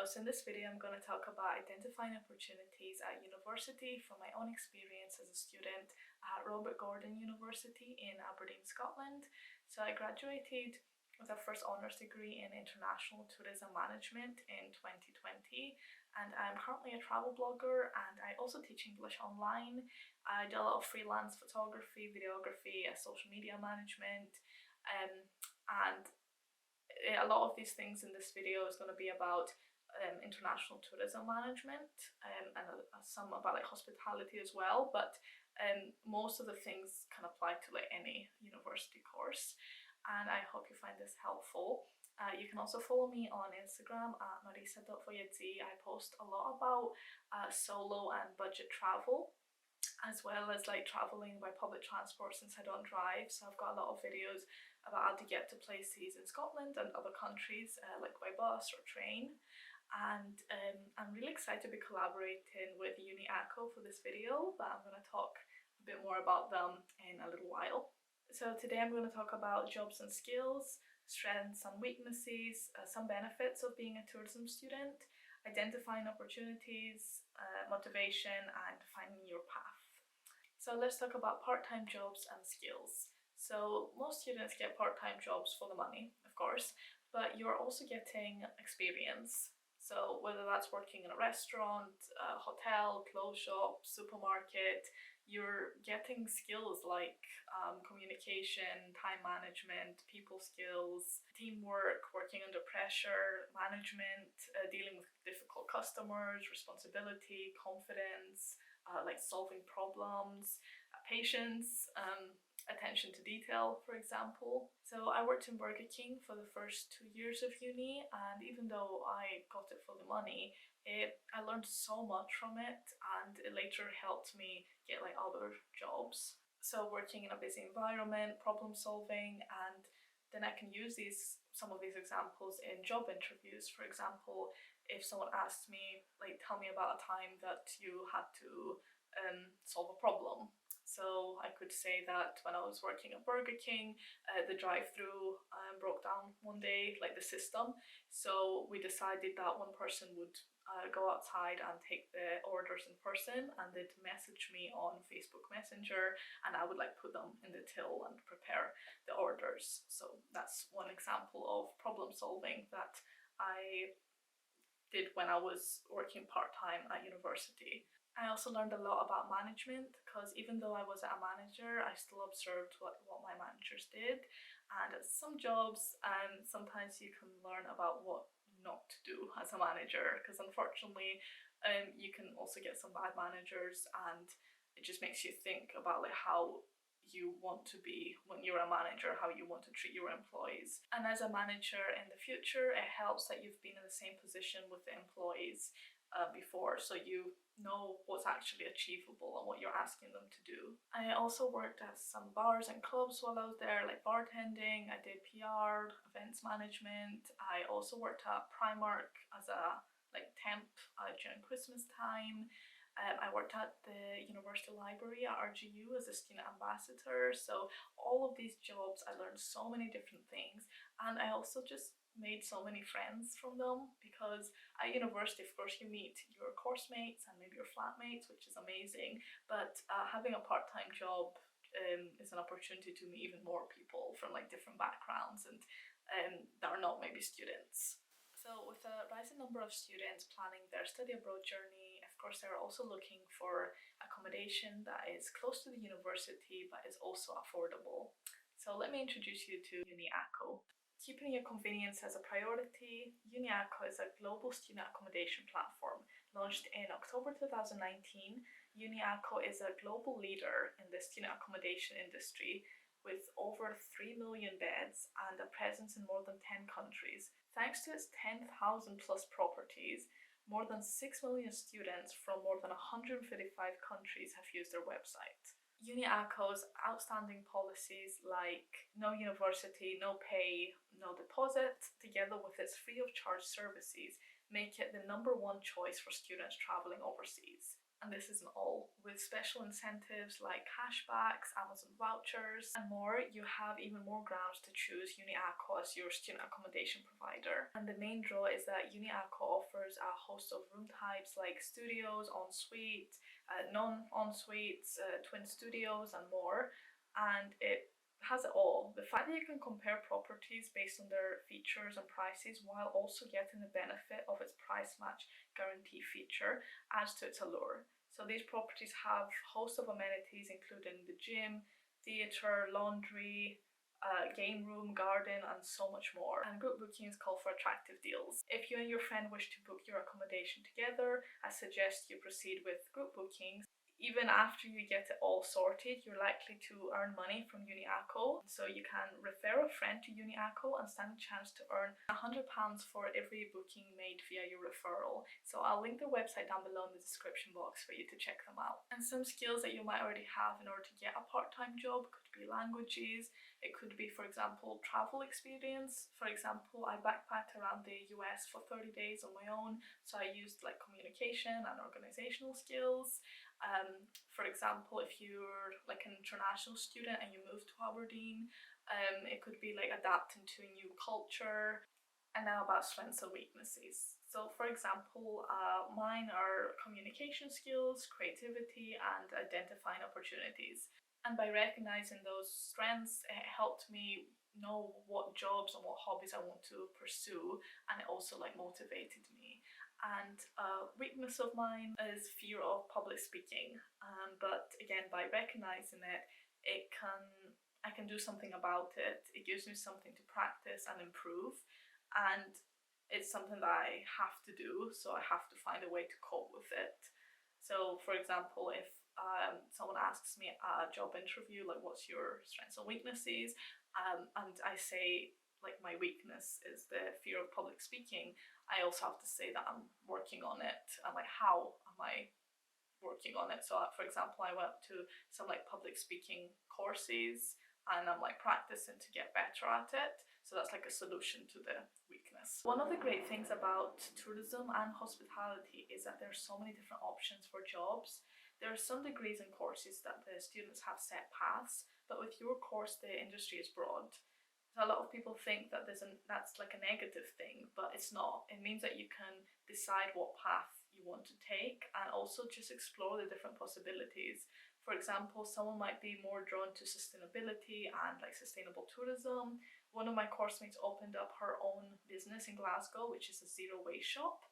So in this video I'm going to talk about identifying opportunities at university from my own experience as a student at Robert Gordon University in Aberdeen, Scotland. So I graduated with a first honours degree in international tourism management in 2020, and I'm currently a travel blogger, and I also teach English online. I do a lot of freelance photography, videography, social media management, and a lot of these things in this video is going to be about international tourism management, and some about like hospitality as well, but most of the things can apply to like any university course, and I hope you find this helpful. You can also follow me on Instagram at marisa.voyadzi. I post a lot about solo and budget travel, as well as like traveling by public transport since I don't drive. So I've got a lot of videos about how to get to places in Scotland and other countries, like by bus or train. And I'm really excited to be collaborating with Uni Echo for this video, but I'm going to talk a bit more about them in a little while. So today I'm going to talk about jobs and skills, strengths and weaknesses, some benefits of being a tourism student, identifying opportunities, motivation, and finding your path. So let's talk about part-time jobs and skills. So most students get part-time jobs for the money, of course, but you're also getting experience. So whether that's working in a restaurant, a hotel, clothes shop, supermarket, you're getting skills like communication, time management, people skills, teamwork, working under pressure, management, dealing with difficult customers, responsibility, confidence, like solving problems, patience, attention to detail, for example. So I worked in Burger King for the first 2 years of uni, and even though I got it for the money, I learned so much from it, and it later helped me get like other jobs. So working in a busy environment, problem solving, and then I can use some of these examples in job interviews. For example, if someone asked me, like, tell me about a time that you had to solve a problem. So I could say that when I was working at Burger King, the drive-through broke down one day, like the system. So we decided that one person would go outside and take the orders in person, and they'd message me on Facebook Messenger, and I would like put them in the till and prepare the orders. So that's one example of problem solving that I did when I was working part-time at university. I also learned a lot about management, because even though I wasn't a manager, I still observed what my managers did. And at some jobs, sometimes you can learn about what not to do as a manager, because unfortunately you can also get some bad managers, and it just makes you think about like how you want to be when you're a manager, how you want to treat your employees. And as a manager in the future, it helps that you've been in the same position with the employees before, so you know what's actually achievable and what you're asking them to do. I also worked at some bars and clubs while I was there, like bartending. I did PR, events management. I also worked at Primark as a temp during Christmas time. I worked at the university library at RGU as a student ambassador. So all of these jobs, I learned so many different things, and I also just made so many friends from them, because at university, of course, you meet your course mates and maybe your flatmates, which is amazing, but having a part-time job is an opportunity to meet even more people from like different backgrounds and that are not maybe students. So with a rising number of students planning their study abroad journey, of course they're also looking for accommodation that is close to the university but is also affordable. So let me introduce you to Uni Echo. Keeping your convenience as a priority, Uni Echo is a global student accommodation platform. Launched in October 2019, Uni Echo is a global leader in the student accommodation industry with over 3 million beds and a presence in more than 10 countries. Thanks to its 10,000 plus properties, more than 6 million students from more than 155 countries have used their website. Uni Echo's outstanding policies like no university, no pay, no deposit, together with its free of charge services, make it the #1 choice for students travelling overseas. And this isn't all. With special incentives like cashbacks, Amazon vouchers, and more, you have even more grounds to choose UniAco as your student accommodation provider. And the main draw is that UniAco offers a host of room types like studios, ensuite, non-ensuites, twin studios, and more. And it has it all. The fact that you can compare properties based on their features and prices while also getting the benefit of its price match guarantee feature adds to its allure. So these properties have a host of amenities including the gym, theatre, laundry, game room, garden, and so much more. And group bookings call for attractive deals. If you and your friend wish to book your accommodation together, I suggest you proceed with group bookings. Even after you get it all sorted, you're likely to earn money from UniAco. So you can refer a friend to UniAco and stand a chance to earn £100 for every booking made via your referral. So I'll link their website down below in the description box for you to check them out. And some skills that you might already have in order to get a part-time job could be languages. It could be, for example, travel experience. For example, I backpacked around the US for 30 days on my own, so I used like communication and organizational skills. For example, if you're like an international student and you move to Aberdeen, it could be like adapting to a new culture. And now about strengths and weaknesses. So for example, mine are communication skills, creativity, and identifying opportunities. And by recognizing those strengths, it helped me know what jobs and what hobbies I want to pursue, and it also like motivated me. And weakness of mine is fear of public speaking. But again, by recognizing it, I can do something about it. It gives me something to practice and improve, and it's something that I have to do, so I have to find a way to cope with it. So for example, if someone asks me at a job interview, like what's your strengths and weaknesses, and I say like my weakness is the fear of public speaking, I also have to say that I'm working on it, and like how am I working on it. So for example, I went to some like public speaking courses and I'm like practicing to get better at it. So that's like a solution to the weakness. One of the great things about tourism and hospitality is that there's so many different options for jobs. There are some degrees and courses that the students have set paths, but with your course the industry is broad. So a lot of people think that that's like a negative thing, but it's not. It means that you can decide what path you want to take and also just explore the different possibilities. For example, someone might be more drawn to sustainability and like sustainable tourism. One of my course mates opened up her own business in Glasgow, which is a zero waste shop.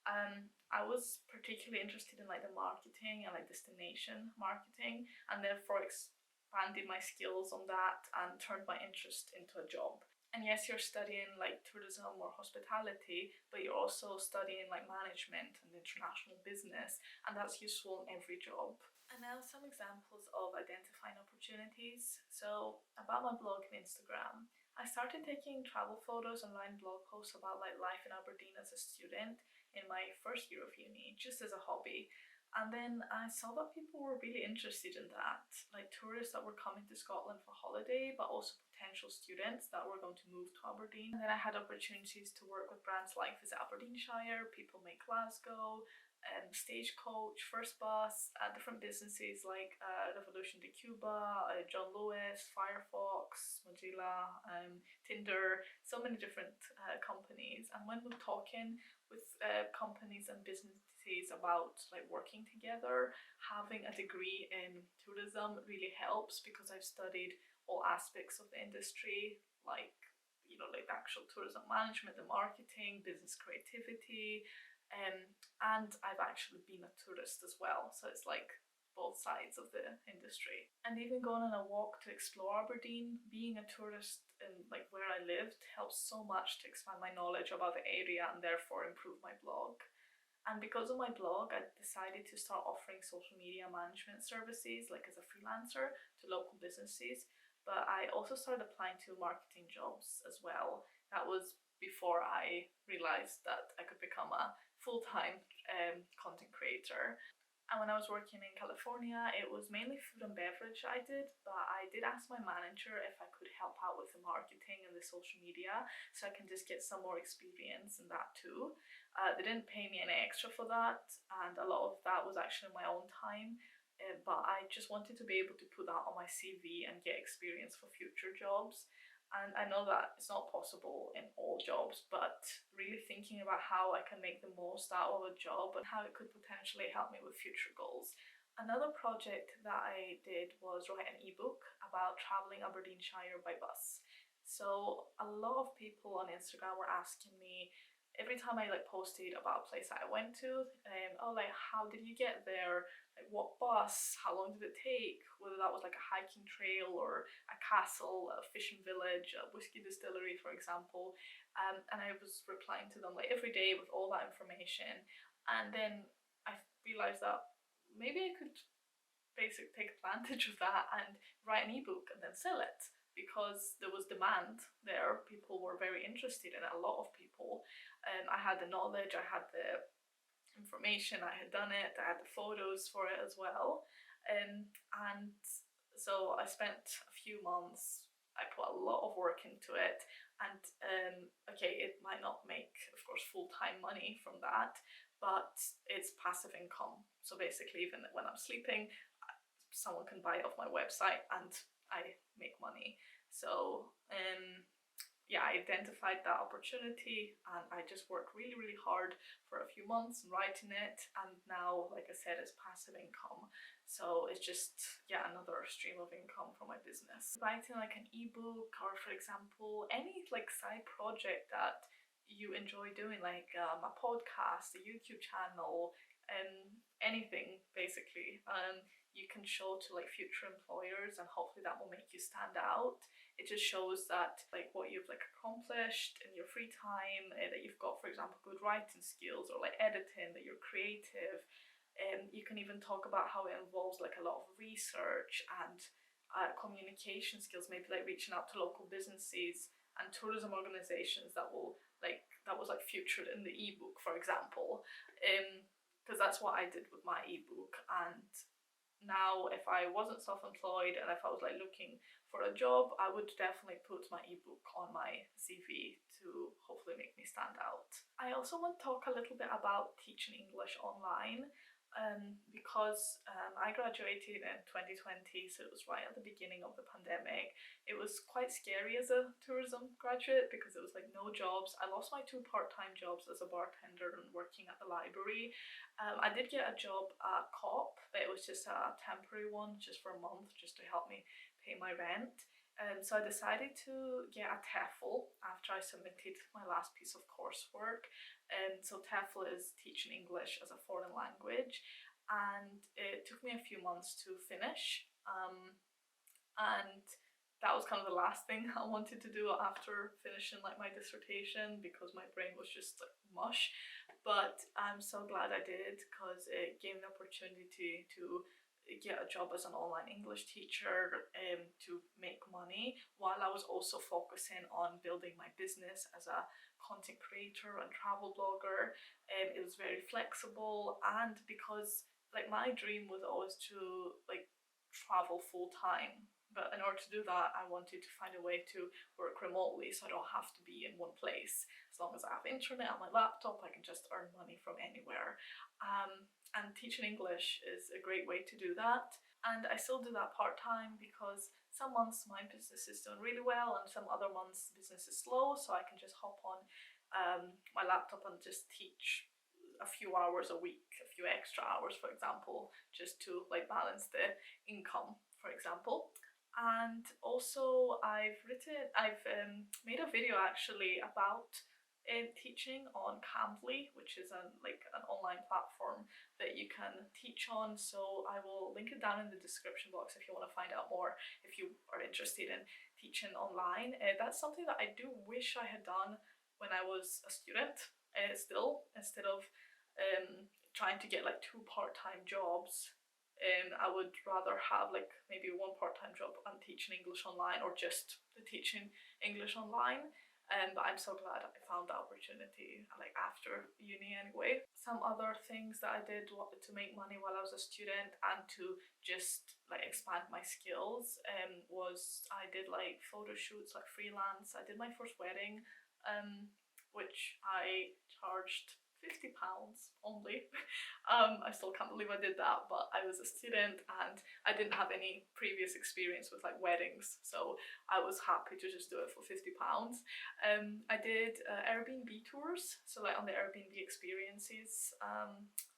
I was particularly interested in like the marketing and like destination marketing, and therefore expanded my skills on that and turned my interest into a job. And yes, you're studying like tourism or hospitality, but you're also studying like management and international business, and that's useful in every job. And now some examples of identifying opportunities. So about my blog and Instagram, I started taking travel photos and writing blog posts about like life in Aberdeen as a student in my first year of uni, just as a hobby. And then I saw that people were really interested in that, like tourists that were coming to Scotland for holiday, but also potential students that were going to move to Aberdeen. And then I had opportunities to work with brands like Visit Aberdeenshire, People Make Glasgow, Stagecoach, First Bus, different businesses like Revolution de Cuba, John Lewis, Firefox, Mozilla, Tinder, so many different companies. And when we're talking with companies and businesses about like working together, having a degree in tourism really helps because I've studied all aspects of the industry, like like the actual tourism management, the marketing, business creativity, and I've actually been a tourist as well, so it's like both sides of the industry. And even going on a walk to explore Aberdeen, being a tourist in like where I lived helps so much to expand my knowledge about the area and therefore improve my blog. And because of my blog, I decided to start offering social media management services like as a freelancer to local businesses, but I also started applying to marketing jobs as well. That was before I realized that I could become a full-time content creator. And when I was working in California, it was mainly food and beverage I did, but I did ask my manager if I could help out with the marketing and the social media so I can just get some more experience in that too. They didn't pay me any extra for that, and a lot of that was actually my own time. But I just wanted to be able to put that on my CV and get experience for future jobs. And I know that it's not possible in all jobs, but really thinking about how I can make the most out of a job and how it could potentially help me with future goals. Another project that I did was write an ebook about traveling Aberdeenshire by bus. So a lot of people on Instagram were asking me every time I like posted about a place that I went to, oh, like, how did you get there? Like, what bus? How long did it take? Whether that was like a hiking trail or a castle, a fishing village, a whiskey distillery, for example. And I was replying to them like every day with all that information. And then I realized that maybe I could basically take advantage of that and write an ebook and then sell it, because there was demand there. People were very interested in it, a lot of people. I had the knowledge, I had the information, I had done it, I had the photos for it as well. And so I spent a few months, I put a lot of work into it, and okay, it might not make, of course, full-time money from that, but it's passive income. So basically, even when I'm sleeping, someone can buy it off my website and I make money. So yeah, I identified that opportunity and I just worked really, really hard for a few months writing it. And now, like I said, it's passive income. So it's just, yeah, another stream of income from my business. Writing like an ebook, or for example, any like side project that you enjoy doing, like a podcast, a YouTube channel, anything basically, you can show to like future employers, and hopefully that will make you stand out. It just shows that like what you've like accomplished in your free time, that you've got, for example, good writing skills or like editing, that you're creative. You can even talk about how it involves like a lot of research and communication skills, maybe like reaching out to local businesses and tourism organizations that will like that was like featured in the ebook, for example. Because that's what I did with my ebook. And now if I wasn't self-employed and if I was like looking for a job, I would definitely put my ebook on my CV to hopefully make me stand out. I also want to talk a little bit about teaching English online, because I graduated in 2020, so it was right at the beginning of the pandemic. It was quite scary as a tourism graduate because it was like no jobs. I lost my 2 part-time jobs as a bartender and working at the library. I did get a job at COP, but it was just a temporary one, just for a month, just to help me pay my rent. So I decided to get a TEFL after I submitted my last piece of coursework. So TEFL is teaching English as a foreign language, and it took me a few months to finish. And that was kind of the last thing I wanted to do after finishing like my dissertation, because my brain was just like mush. But I'm so glad I did, because it gave me the opportunity to get a job as an online English teacher, to make money, while I was also focusing on building my business as a content creator and travel blogger. It was very flexible, and because like my dream was always to like travel full time. But in order to do that, I wanted to find a way to work remotely, so I don't have to be in one place. As long as I have internet on my laptop, I can just earn money from anywhere. And teaching English is a great way to do that. And I still do that part-time, because some months my business is doing really well and some other months business is slow, so I can just hop on my laptop and just teach a few hours a week, a few extra hours, for example, just to like balance the income, for example. And also I've made a video actually about teaching on Cambly, which is like an online platform that you can teach on. So I will link it down in the description box if you want to find out more, if you are interested in teaching online. That's something that I do wish I had done when I was a student, still, instead of trying to get like 2 part-time jobs. I would rather have like maybe 1 part-time job and teaching English online, or just the teaching English online. But I'm so glad I found the opportunity like after uni anyway. Some other things that I did to make money while I was a student and to just like expand my skills was I did like photo shoots, like freelance. I did my first wedding, which I charged £50 only. I still can't believe I did that, but I was a student and I didn't have any previous experience with like weddings, so I was happy to just do it for £50. I did Airbnb tours, so like on the Airbnb experiences,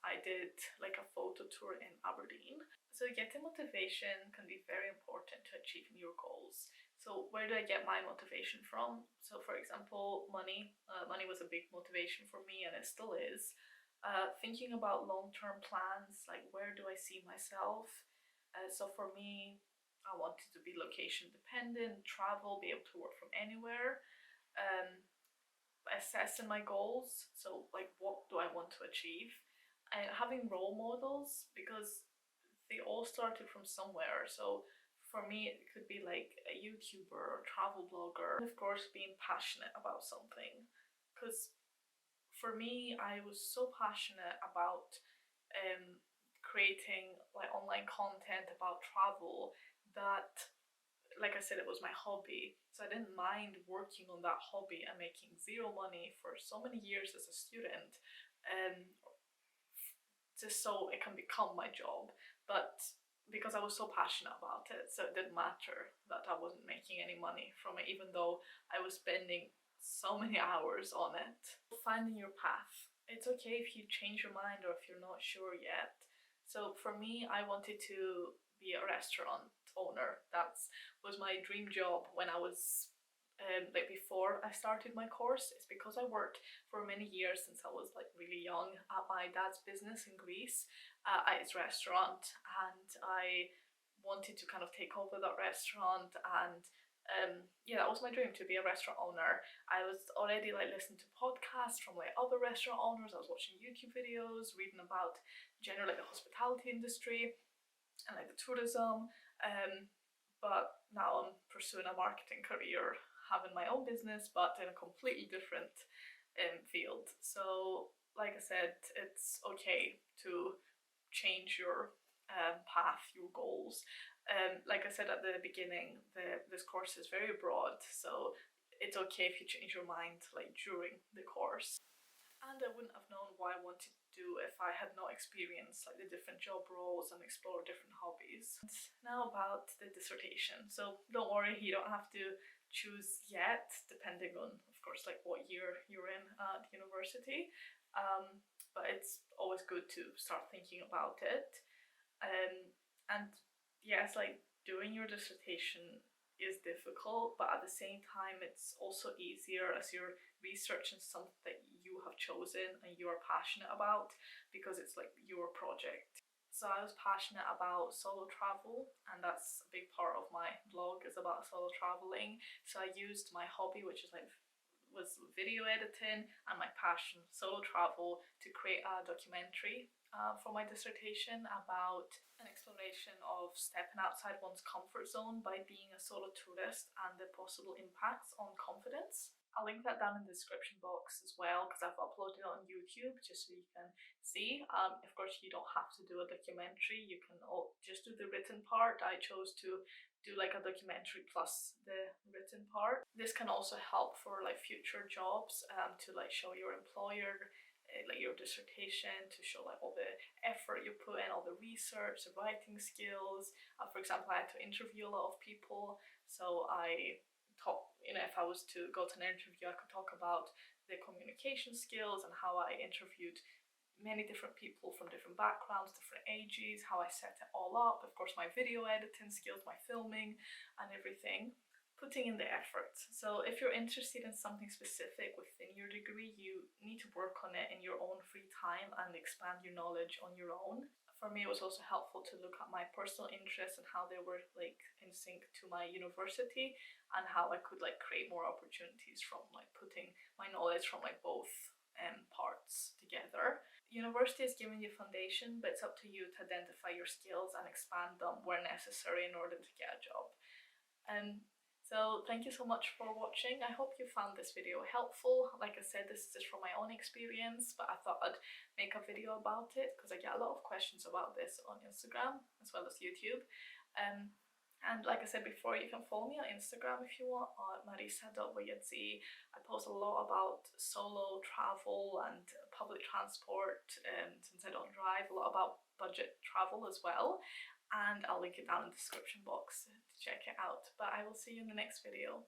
I did like a photo tour in Aberdeen. So getting motivation can be very important to achieving your goals. So where do I get my motivation from? So for example, money. Money was a big motivation for me and it still is. Thinking about long-term plans, like where do I see myself? So for me, I wanted to be location dependent, travel, be able to work from anywhere. Assessing my goals, so like what do I want to achieve, and having role models because they all started from somewhere. So for me it could be like a YouTuber or travel blogger, and of course being passionate about something, because for me I was so passionate about creating like online content about travel that, like I said, it was my hobby. So I didn't mind working on that hobby and making zero money for so many years as a student, um, just so it can become my job. But because I was so passionate about it, so it didn't matter that I wasn't making any money from it, even though I was spending so many hours on it. Finding your path. It's okay if you change your mind or if you're not sure yet. So for me, I wanted to be a restaurant owner. That was my dream job when I was like before I started my course. It's because I worked for many years since I was like really young at my dad's business in Greece, at his restaurant, and I wanted to kind of take over that restaurant. And yeah, that was my dream, to be a restaurant owner. I was already like listening to podcasts from like other restaurant owners. I was watching YouTube videos, reading about generally the hospitality industry and like the tourism. But now I'm pursuing a marketing career, having my own business, but in a completely different field. So, like I said, it's okay to change your path, your goals. Like I said at the beginning, this course is very broad, so it's okay if you change your mind like during the course. And I wouldn't have known what I wanted to do if I had not experienced like the different job roles and explored different hobbies. And now about the dissertation. So don't worry, you don't have to choose yet, depending on, of course, like what year you're in at university. But it's always good to start thinking about it. And yes, like doing your dissertation is difficult, but at the same time, it's also easier as you're researching something that you have chosen and you are passionate about, because it's like your project. So I was passionate about solo travel, and that's a big part of my blog is about solo traveling. So I used my hobby, which is like was video editing, and my passion, solo travel, to create a documentary for my dissertation about an exploration of stepping outside one's comfort zone by being a solo tourist and the possible impacts on confidence. I'll link that down in the description box as well, because I've uploaded it on YouTube just so you can see. Of course, you don't have to do a documentary, you can just do the written part. I chose to do like a documentary plus the written part. This can also help for like future jobs, to like show your employer like your dissertation, to show like all the effort you put in, all the research, the writing skills. For example, I had to interview a lot of people, so I talk, if I was to go to an interview, I could talk about the communication skills and how I interviewed many different people from different backgrounds, different ages, how I set it all up, of course my video editing skills, my filming and everything. Putting in the effort. So if you're interested in something specific within your degree, you need to work on it in your own free time and expand your knowledge on your own. For me, it was also helpful to look at my personal interests and how they were like in sync to my university, and how I could like create more opportunities from like putting my knowledge from like both parts together. University is giving you foundation, but it's up to you to identify your skills and expand them where necessary in order to get a job. So thank you so much for watching. I hope you found this video helpful. Like I said, this is just from my own experience, but I thought I'd make a video about it because I get a lot of questions about this on Instagram as well as YouTube. And like I said before, you can follow me on Instagram if you want, on marisa.wayadzi. I post a lot about solo travel and public transport, since I don't drive, a lot about budget travel as well. And I'll link it down in the description box to check it out. But I will see you in the next video.